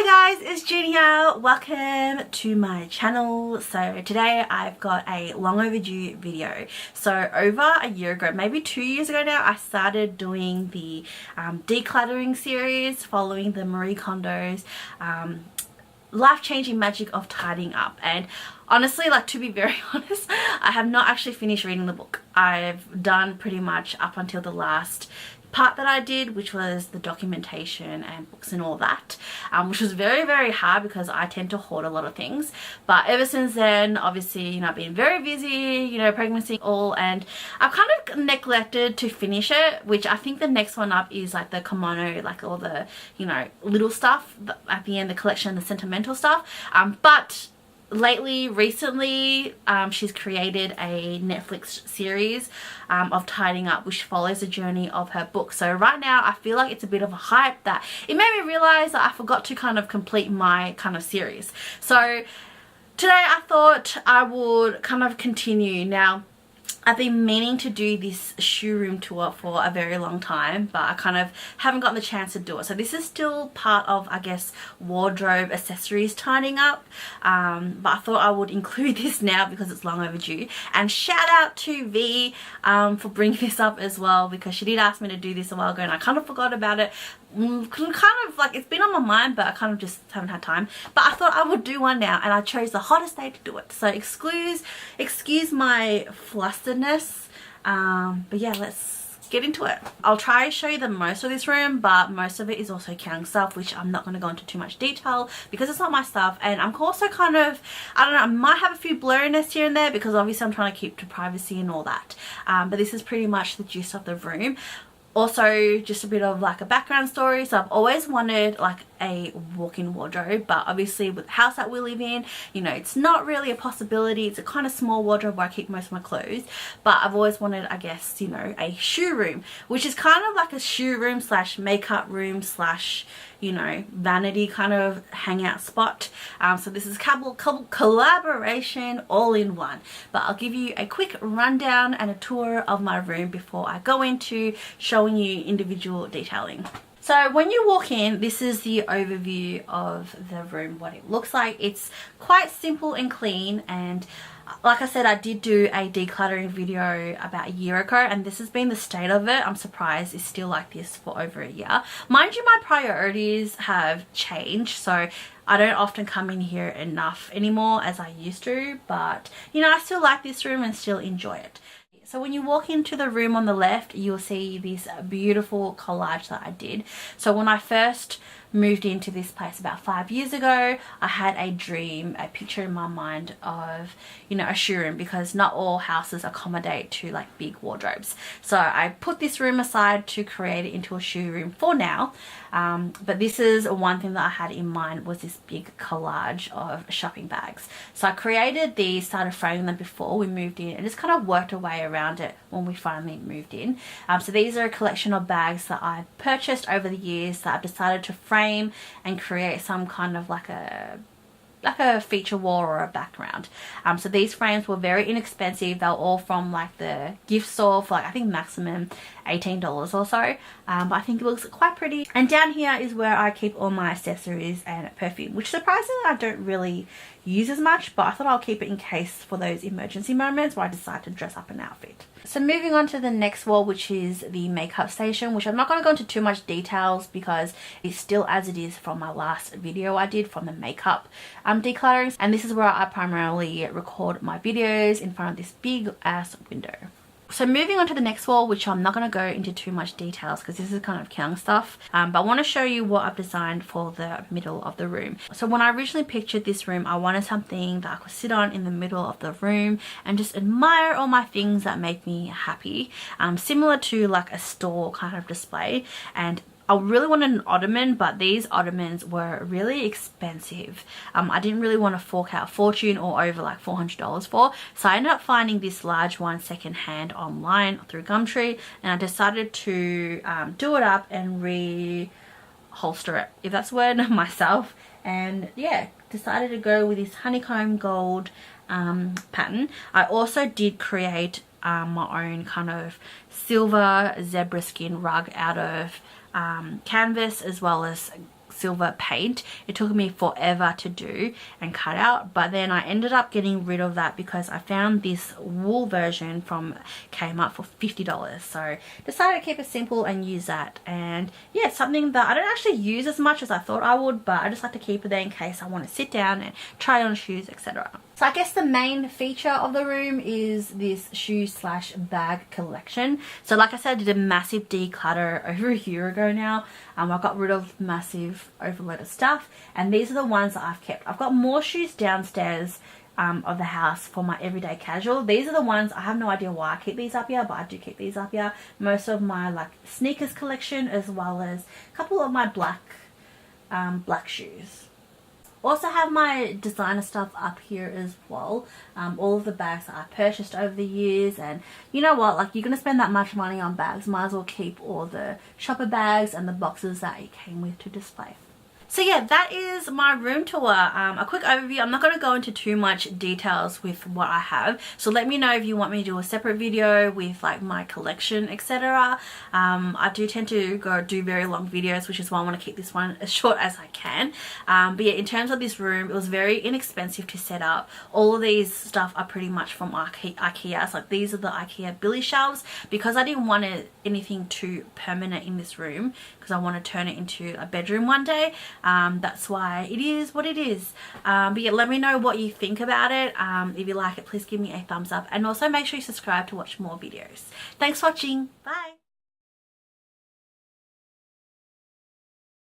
Hi guys, it's Jeannie here. Welcome to my channel. So today I've got a long overdue video. So over a year ago, maybe 2 years ago now, I started doing the decluttering series following the Marie Kondo's life-changing magic of tidying up. And honestly, like, to be very honest, I have not actually finished reading the book. I've done pretty much up until the last part that I did, which was the documentation and books and all that, which was very hard because I tend to hoard a lot of things. But ever since then, obviously, you know, I've been very busy, you know, pregnancy all, and I've kind of neglected to finish it, which I think the next one up is like the kimono, like all the, you know, little stuff at the end, the collection, the sentimental stuff. But recently, she's created a Netflix series of tidying up, which follows the journey of her book. So right now I feel like it's a bit of a hype that it made me realize that I forgot to kind of complete my kind of series. So today I thought I would kind of continue. Now, I've been meaning to do this shoe room tour for a very long time, but I kind of haven't gotten the chance to do it. So this is still part of, I guess, wardrobe accessories tidying up. But I thought I would include this now because it's long overdue. And shout out to V for bringing this up as well, because she did ask me to do this a while ago and I kind of forgot about it. Kind of like, it's been on my mind, but I kind of just haven't had time. But I thought I would do one now, and I chose the hottest day to do it. So excuse my flusteredness, but yeah, let's get into it. I'll try to show you the most of this room, but most of it is also Kyung stuff, which I'm not going to go into too much detail because it's not my stuff. And I'm also kind of, I don't know, I might have a few blurriness here and there because obviously I'm trying to keep to privacy and all that. But this is pretty much the gist of the room. Also, just a bit of like a background story. So I've always wanted like a walk-in wardrobe, but obviously with the house that we live in, you know, it's not really a possibility. It's a kind of small wardrobe where I keep most of my clothes, but I've always wanted, I guess, you know, a shoe room, which is kind of like a shoe room slash makeup room slash, you know, vanity kind of hangout spot. So this is collaboration all in one. But I'll give you a quick rundown and a tour of my room before I go into showing you individual detailing. So when you walk in, this is the overview of the room, what it looks like. It's quite simple and clean, and like I said, I did do a decluttering video about a year ago, and this has been the state of it. I'm surprised it's still like this for over a year. Mind you, my priorities have changed, so I don't often come in here enough anymore as I used to, but you know, I still like this room and still enjoy it. So when you walk into the room on the left, you'll see this beautiful collage that I did. So when I first moved into this place about 5 years ago, I had a dream, a picture in my mind of, you know, a shoe room, because not all houses accommodate to like big wardrobes. So I put this room aside to create it into a shoe room for now. But this is one thing that I had in mind, was this big collage of shopping bags. So I created these, started framing them before we moved in, and just kind of worked a way around it when we finally moved in. So these are a collection of bags that I've purchased over the years that I've decided to frame and create some kind of like a feature wall or a background. So these frames were very inexpensive. They were all from like the gift store for like, I think maximum $18 or so. But I think it looks quite pretty. And down here is where I keep all my accessories and perfume, which surprisingly I don't really use as much, but I thought I'll keep it in case for those emergency moments where I decide to dress up an outfit. So moving on to the next wall, which is the makeup station, which I'm not going to go into too much details because it's still as it is from my last video I did from the makeup decluttering. And this is where I primarily record my videos in front of this big ass window. So moving on to the next wall, which I'm not going to go into too much details because this is kind of Kyung stuff, but I want to show you what I've designed for the middle of the room. So when I originally pictured this room, I wanted something that I could sit on in the middle of the room and just admire all my things that make me happy, similar to like a store kind of display. And I really wanted an ottoman, but these ottomans were really expensive. I didn't really want to fork out a fortune or over like $400 for, so I ended up finding this large one secondhand online through Gumtree, and I decided to do it up and reholster it, if that's a word, myself. And yeah, decided to go with this honeycomb gold pattern. I also did create my own kind of silver zebra skin rug out of canvas, as well as silver paint. It took me forever to do and cut out, but then I ended up getting rid of that because I found this wool version from Kmart for $50. So decided to keep it simple and use that. And yeah, it's something that I don't actually use as much as I thought I would, but I just like to keep it there in case I want to sit down and try on shoes, etc. So I guess the main feature of the room is this shoe slash bag collection. So like I said, I did a massive declutter over a year ago now. I got rid of massive overload of stuff, and these are the ones that I've kept. I've got more shoes downstairs of the house for my everyday casual. These are the ones, I have no idea why I keep these up here, but I do keep these up here. Most of my like sneakers collection, as well as a couple of my black shoes. Also have my designer stuff up here as well. All of the bags that I purchased over the years, and you know what, like, you're gonna spend that much money on bags, might as well keep all the shopper bags and the boxes that it came with to display. So yeah, that is my room tour. A quick overview. I'm not going to go into too much details with what I have, so let me know if you want me to do a separate video with like my collection, etc. I do tend to do very long videos, which is why I want to keep this one as short as I can. But yeah, in terms of this room, it was very inexpensive to set up. All of these stuff are pretty much from IKEA. So like, these are the IKEA billy shelves, because I didn't want anything too permanent in this room, because I want to turn it into a bedroom one day. That's why it is what it is. But yeah, let me know what you think about it. If you like it, please give me a thumbs up, and also make sure you subscribe to watch more videos. Thanks for watching. Bye.